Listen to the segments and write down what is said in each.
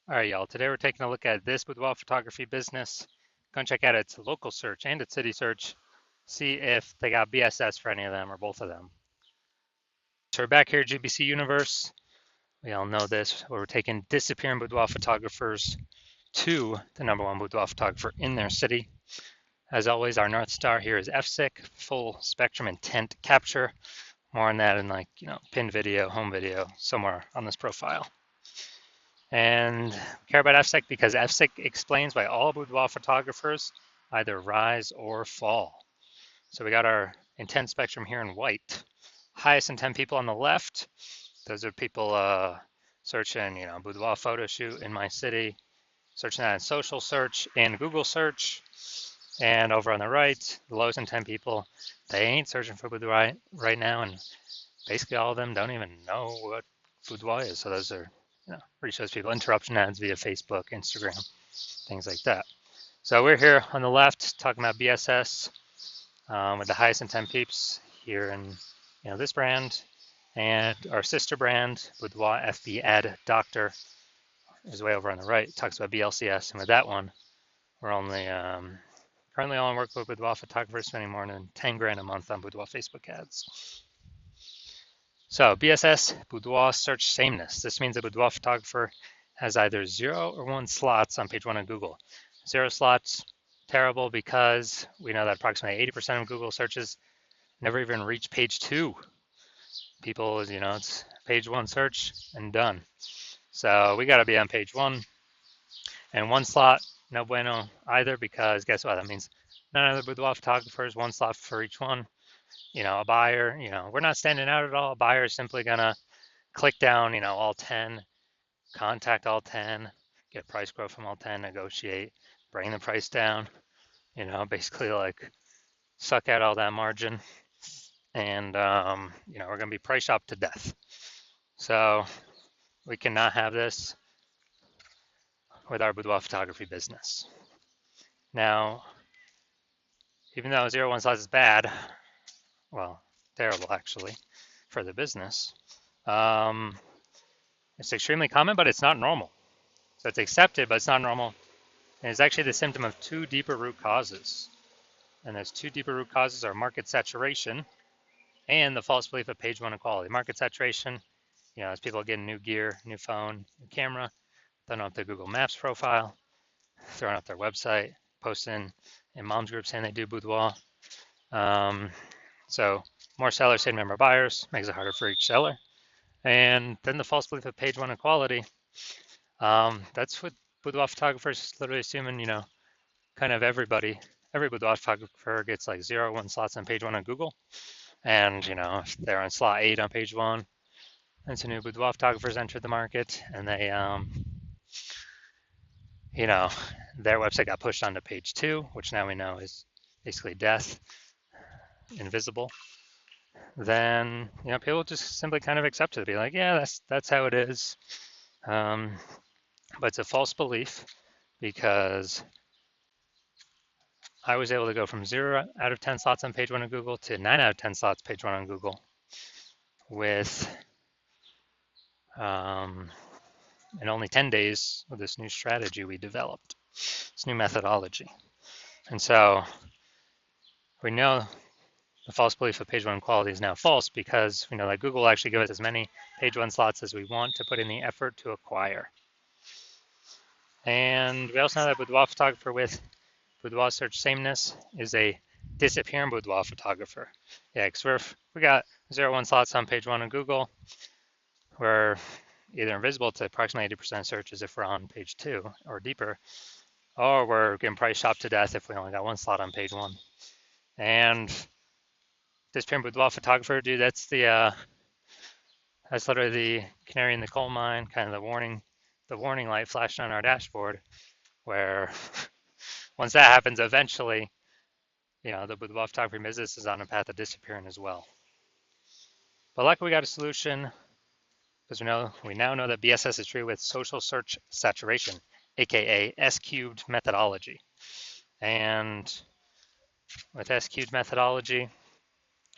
All right, y'all. Today we're taking a look at this boudoir photography business. Go and check out its local search and its city search. See if they got BSS for any of them or both of them. So we're back here at GBC Universe. We all know this, where we're taking disappearing boudoir photographers to the #1 boudoir photographer in their city. As always, our North Star here is FSIC, full spectrum intent capture. More on that in pinned video, home video, somewhere on this profile. And care about FSIC because FSIC explains why all boudoir photographers either rise or fall. So we got our intent spectrum here in white. Highest intent people on the left, those are people searching, boudoir photo shoot in my city, searching that in social search and Google search. And over on the right, the lowest intent people, they ain't searching for boudoir right now, and basically all of them don't even know what boudoir is. So those are reach those people. Interruption ads via Facebook, Instagram, things like that. So we're here on the left talking about BSS with the highest intent peeps here in this brand, and our sister brand, Boudoir FB Ad Doctor, is way over on the right. It talks about BLCS, and with that one, we're only currently only work with boudoir photographers spending more than 10 grand a month on boudoir Facebook ads. So BSS, boudoir search sameness. This means a boudoir photographer has either 0 or 1 slots on page 1 of Google. 0 slots, terrible, because we know that approximately 80% of Google searches never even reach page 2. People, it's page 1 search and done. So we got to be on page 1. And 1 slot, no bueno either, because guess what? That means none of the boudoir photographers, 1 slot for each one. A buyer, we're not standing out at all. A buyer is simply going to click down, all 10, contact all 10, get price quote from all 10, negotiate, bring the price down, basically like suck out all that margin. And, we're going to be price shopped to death. So we cannot have this with our boudoir photography business. Now, even though 0-1 slots is bad, well, terrible actually for the business, it's extremely common, but it's not normal. So it's accepted, but it's not normal. And it's actually the symptom of 2 deeper root causes. And those 2 deeper root causes are market saturation and the false belief of page 1 equality. Market saturation, as people get new gear, new phone, new camera, throwing up their Google Maps profile, throwing up their website, posting in mom's group saying they do boudoir. So more sellers hitting more buyers makes it harder for each seller. And then the false belief of page 1 equality. That's what boudoir photographers literally assuming, kind of every boudoir photographer gets like 0-1 slots on page 1 on Google. And, if they're on slot 8 on page 1, and some new boudoir photographers enter the market, and they, their website got pushed onto page 2, which now we know is basically death, invisible. Then, people just simply kind of accept it, be like, yeah, that's how it is. But it's a false belief, because I was able to go from 0 out of 10 slots on page 1 of Google to 9 out of 10 slots page 1 on Google with in only 10 days with this new strategy we developed, this new methodology. And so we know the false belief of page 1 quality is now false, because we know that Google will actually give us as many page 1 slots as we want to put in the effort to acquire. And we also know that boudoir photographer with boudoir search sameness is a disappearing boudoir photographer. Yeah, because we got 0-1 slots on page 1 of Google. We're either invisible to approximately 80% of searches if we're on page 2 or deeper, or we're getting price shopped to death if we only got 1 slot on page 1. And disappearing boudoir photographer, dude, that's literally the canary in the coal mine, kind of the warning light flashing on our dashboard, where once that happens, eventually, the boudoir photography business is on a path of disappearing as well. But luckily, we got a solution, because we now know that BSS is true with social search saturation, aka S-cubed methodology. And with S-cubed methodology,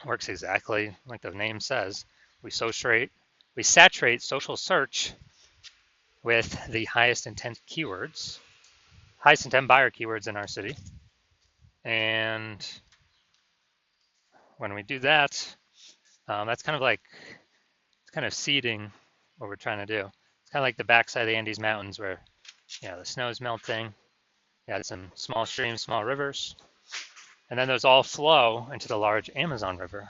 it works exactly like the name says. We saturate social search with the highest intent keywords, highest intent buyer keywords in our city. And when we do that, that's kind of like, it's kind of seeding what we're trying to do. It's kind of like the backside of the Andes Mountains where, the snow is melting. You had some small streams, small rivers, and then those all flow into the large Amazon River.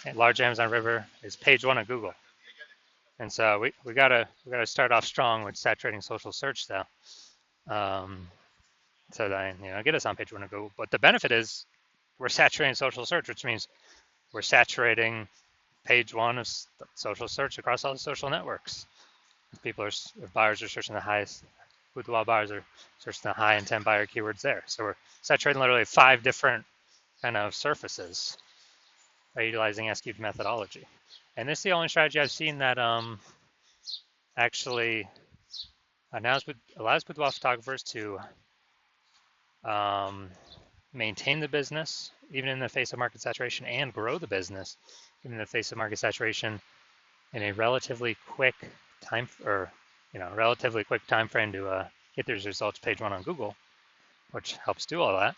The large Amazon River is page one of Google. And so we gotta start off strong with saturating social search though. So that get us on page one of Google. But the benefit is we're saturating social search, which means we're saturating page one of social search across all the social networks. If buyers are searching the highest, Boudoir buyers are searching the high intent buyer keywords there. So we're saturating literally 5 different kind of surfaces by utilizing S-cubed methodology. And this is the only strategy I've seen that actually allows boudoir photographers to maintain the business even in the face of market saturation and grow the business even in the face of market saturation in a relatively quick time frame to get these results page one on Google, which helps do all that.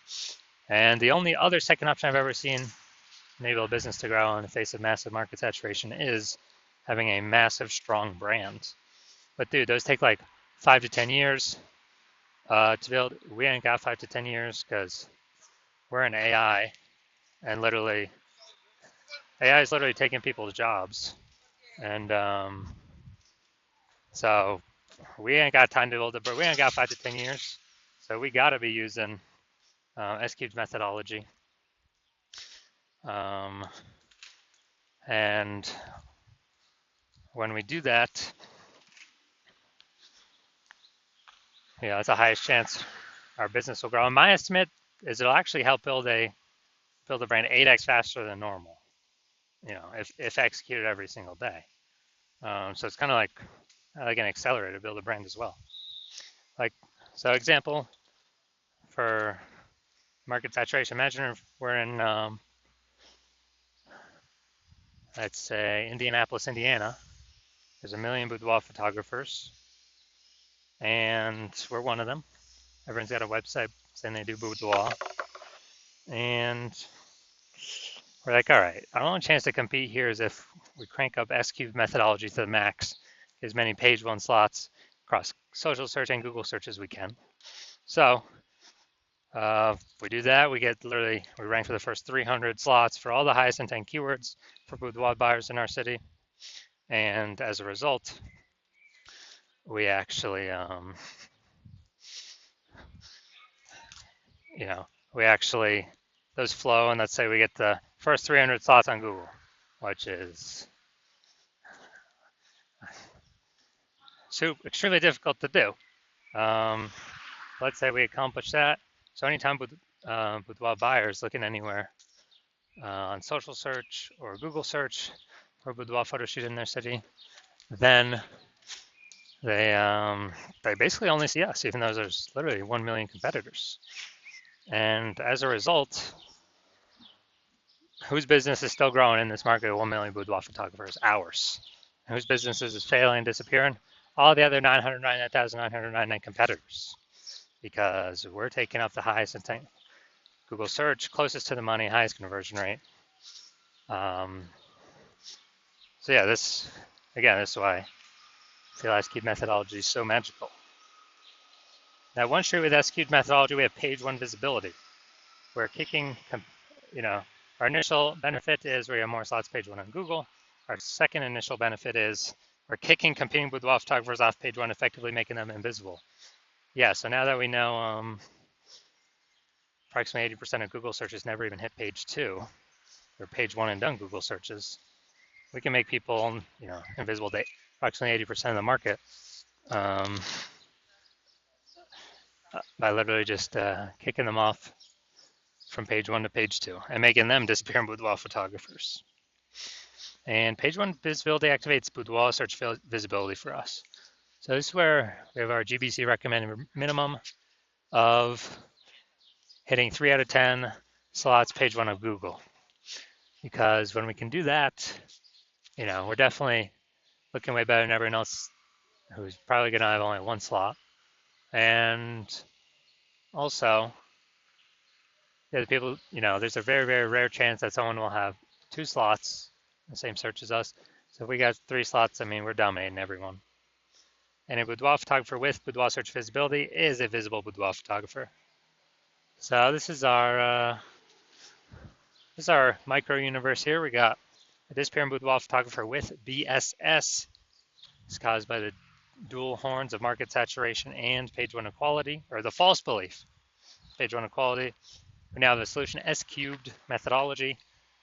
And the only other second option I've ever seen enable a business to grow in the face of massive market saturation is having a massive, strong brand. But dude, those take like 5 to 10 years to build. We ain't got 5 to 10 years because we're in AI, and AI is literally taking people's jobs. And so we ain't got time to build it, but we ain't got 5 to 10 years. So we got to be using S-cubed methodology. And when we do that, it's the highest chance our business will grow. And my estimate is it'll actually help build a brand 8x faster than normal, if executed every single day. So it's kind of like an accelerator to build a brand as well. So example for market saturation, imagine if we're in, let's say, Indianapolis, Indiana. There's 1 million boudoir photographers, and we're one of them. Everyone's got a website saying they do boudoir. And we're like, all right, our only chance to compete here is if we crank up S-cubed methodology to the max, as many page one slots across social search and Google search as we can. So we do that, we rank for the first 300 slots for all the highest intent keywords for boudoir buyers in our city. And as a result, we actually, those flow, and let's say we get the first 300 slots on Google, which is extremely difficult to do. Let's say we accomplish that. So anytime boudoir buyers looking anywhere on social search or Google search for boudoir photo shoot in their city, then they basically only see us, even though there's literally 1 million competitors. And as a result, whose business is still growing in this market of 1 million boudoir photographers? Ours. And whose businesses is failing, disappearing? All the other 999,999 competitors, because we're taking up the highest intent Google search, closest to the money, highest conversion rate. So yeah, this is why the S-cubed methodology is so magical. Now, one straight with S-cubed methodology, we have page one visibility. We're kicking, our initial benefit is we have more slots page one on Google. Our second initial benefit is we're kicking competing boudoir photographers off page one, effectively making them invisible. Yeah, so now that we know approximately 80% of Google searches never even hit page two, or page one and done Google searches, we can make people, invisible to approximately 80% of the market by literally just kicking them off from page one to page two and making them disappear in boudoir photographers. And page one visibility activates boudoir search visibility for us. So this is where we have our GBC recommended minimum of hitting 3 out of 10 slots page one of Google. Because when we can do that, we're definitely looking way better than everyone else who's probably going to have only one slot. And also, the people, there's a very, very rare chance that someone will have two slots, the same search as us. So if we got three slots, I mean, we're dominating everyone. And a boudoir photographer with boudoir search visibility is a visible boudoir photographer. So this is our micro universe here. We got a disappearing boudoir photographer with BSS. It's caused by the dual horns of market saturation and page one equality, or the false belief, page one equality. We now have the solution S cubed methodology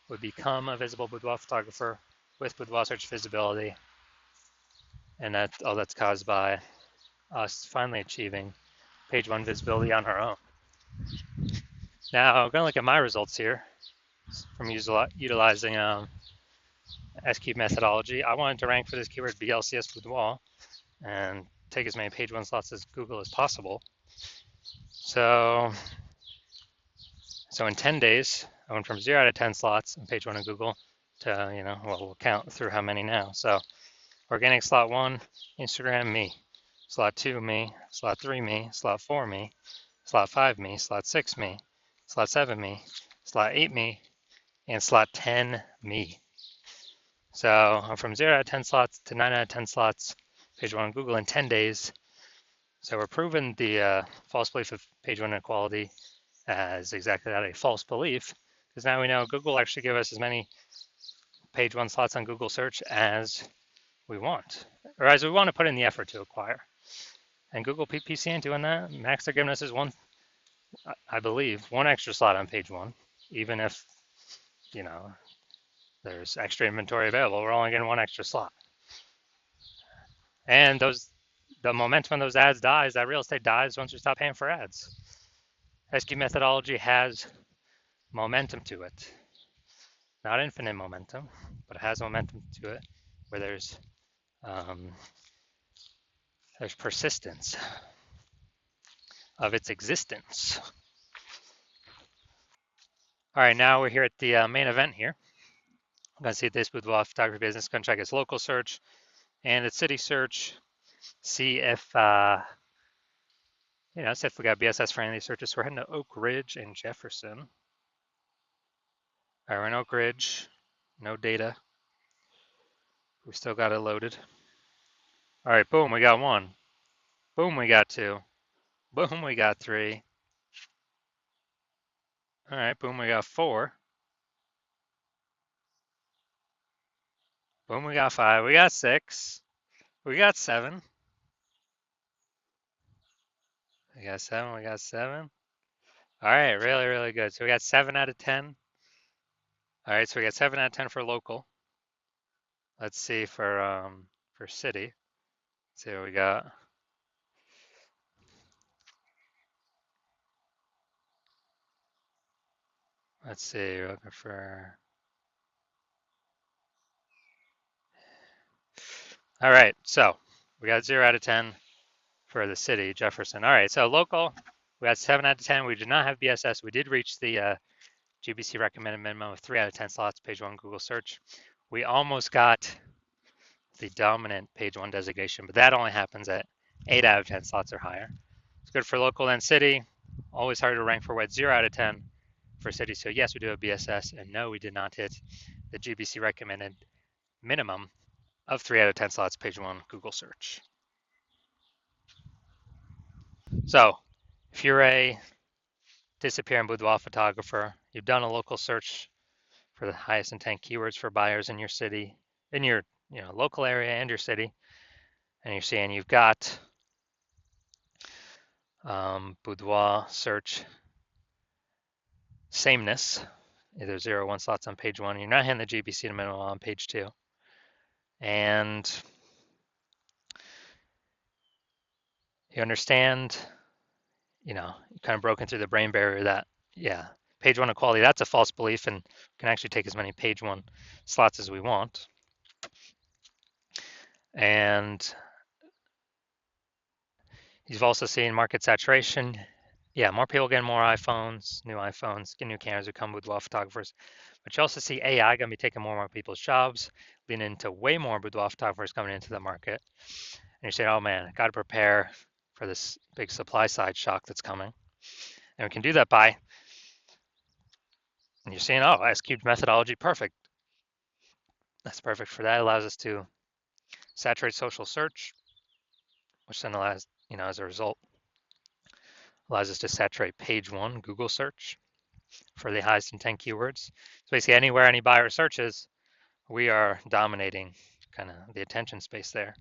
would become a visible boudoir photographer with boudoir search visibility. And that's caused by us finally achieving page one visibility on our own. Now, I'm going to look at my results here from utilizing S-cube methodology. I wanted to rank for this keyword BLCS boudoir and take as many page one slots as Google as possible. So in 10 days, I went from 0 out of 10 slots on page one of Google to, we'll count through how many now. So organic slot 1, Instagram, me. Slot 2, me. Slot 3, me. Slot 4, me. Slot 5, me. Slot 6, me. Slot 7, me. Slot 8, me. And slot 10, me. So I'm from 0 out of 10 slots to 9 out of 10 slots, page one on Google in 10 days. So we're proving the false belief of page one inequality as exactly that, a false belief, because now we know Google actually give us as many page one slots on Google search as we want, or as we want to put in the effort to acquire. And Google PPC ain't doing that. Max they're giving us is I believe, one extra slot on page one, even if, there's extra inventory available. We're only getting one extra slot. And the momentum of those ads dies, that real estate dies once we stop paying for ads. S-cube methodology has momentum to it. Not infinite momentum, but it has momentum to it where there's persistence of its existence. All right, now we're here at the main event here. I'm going to see this boudoir photography business. Going to check its local search and its city search. See if see if we got BSS friendly searches. So we're heading to Oak Ridge and Jefferson. All right, we're in Oak Ridge. No data. We still got it loaded. All right, boom, we got one. Boom, we got two. Boom, we got three. All right, boom, we got four. Boom, we got five. We got six. We got seven. We got seven. We got seven. All right, really, really good. So we got 7 out of 10. All right, so we got 7 out of 10 for local. Let's see for city. Let's see what we got. Let's see, we're looking for. All right, so we got 0 out of 10 for the city, Jefferson. All right, so local, we got 7 out of 10. We did not have BSS. We did reach the GBC recommended minimum of 3 out of 10 slots, page one Google search. We almost got the dominant page one designation, but that only happens at 8 out of 10 slots or higher. It's good for local and city. Always hard to rank for what 0 out of 10 for city. So yes, we do have BSS, and no, we did not hit the GBC recommended minimum of 3 out of 10 slots, page one Google search. So if you're a disappearing boudoir photographer, you've done a local search for the highest intent keywords for buyers in your city, in your local area and your city, and you're seeing you've got boudoir search sameness, either 0 or 1 slots on page one. You're not hitting the GBC minimum on page two, and you understand, you kind of broken through the brain barrier that page one equality, that's a false belief, and we can actually take as many page one slots as we want. And you've also seen market saturation. Yeah, more people getting more iPhones, new iPhones, get new cameras, become boudoir photographers. But you also see AI going to be taking more and more people's jobs, leading into way more boudoir photographers coming into the market. you're saying, oh man, got to prepare for this big supply side shock that's coming. And we can do that by, and you're saying, oh, S cubed methodology, perfect. That's perfect for that. It allows us to saturate social search, which then allows, as a result, allows us to saturate page one Google search for the highest intent keywords. So basically anywhere any buyer searches, we are dominating kind of the attention space there.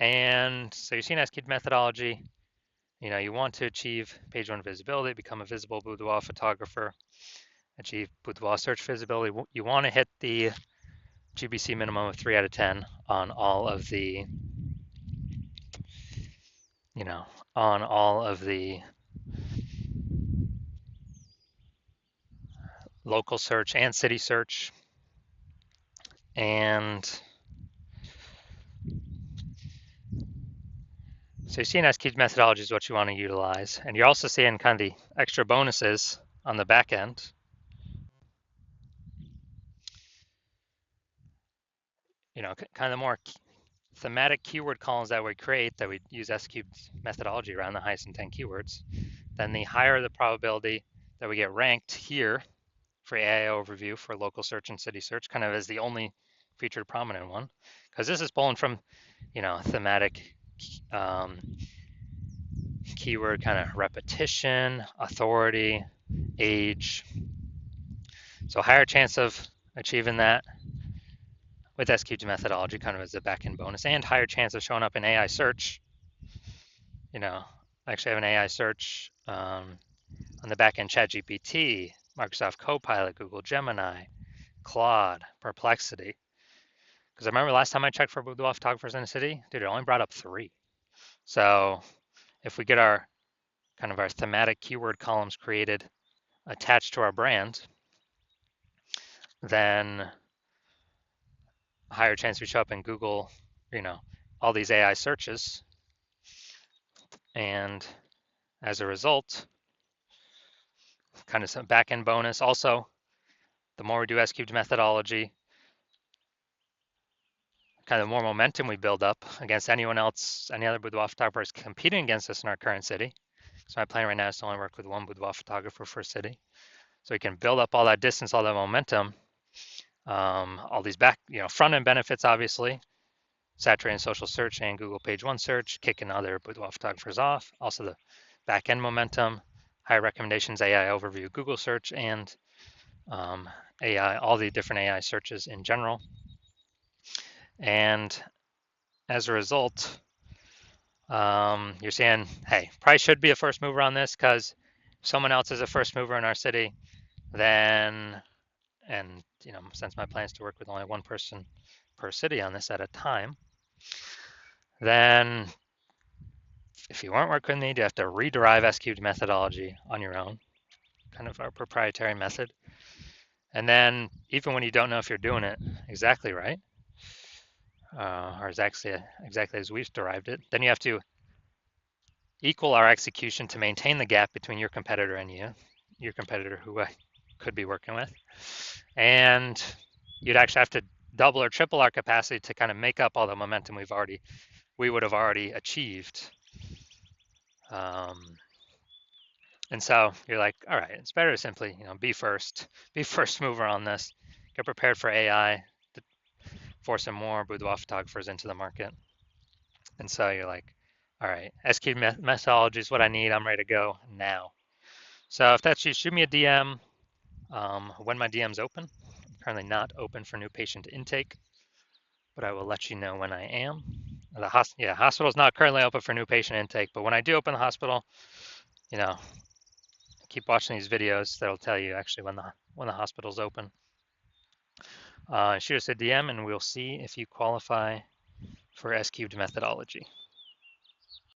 And so you're seeing S-cubed methodology. You want to achieve page one visibility, become a visible boudoir photographer, achieve boudoir search visibility. You want to hit the GBC minimum of 3 out of 10 on all of the, on all of the local search and city search. And so you're seeing S-cubed methodology is what you want to utilize. And you're also seeing kind of the extra bonuses on the back end. Kind of the more thematic keyword columns that we create that we use S-cubed methodology around the highest intent keywords, then the higher the probability that we get ranked here for AI overview for local search and city search, kind of as the only featured prominent one, because this is pulling from, thematic keyword kind of repetition, authority, age. So higher chance of achieving that with S-cubed methodology kind of as a back-end bonus, and higher chance of showing up in AI search. I actually have an AI search on the back-end ChatGPT, Microsoft Copilot, Google Gemini, Claude, Perplexity. Because I remember last time I checked for boudoir photographers in the city, dude, it only brought up 3. So if we get our kind of our thematic keyword columns created attached to our brand, then a higher chance we show up in Google, all these AI searches. And as a result, kind of some back-end bonus. Also, the more we do S-cubed methodology, kind of the more momentum we build up against anyone else, any other boudoir photographers competing against us in our current city. So my plan right now is to only work with one boudoir photographer for a city. So we can build up all that distance, all that momentum, all these back, front-end benefits, obviously, saturating social search and Google page one search, kicking other boudoir photographers off. Also the back-end momentum, high recommendations, AI overview, Google search, and AI, all the different AI searches in general. And as a result, you're saying, hey, probably should be a first mover on this because if someone else is a first mover in our city, then, and since my plan is to work with only one person per city on this at a time, then if you weren't working with me, you have to rederive S-cubed methodology on your own, kind of our proprietary method. And then even when you don't know if you're doing it exactly right, or exactly as we've derived it, then you have to equal our execution to maintain the gap between your competitor and your competitor who I could be working with. And you'd actually have to double or triple our capacity to kind of make up all the momentum we would have already achieved. And so you're like, all right, it's better to simply, be first mover on this, get prepared for AI, to force some more boudoir photographers into the market. And so you're like, all right, S-cubed methodology is what I need. I'm ready to go now. So if that's you, shoot me a DM when my DM's open. I'm currently not open for new patient intake, but I will let you know when I am. The hospital is not currently open for new patient intake, but when I do open the hospital, keep watching these videos. That'll tell you actually when the hospital's open. Shoot us a DM and we'll see if you qualify for S-cubed methodology.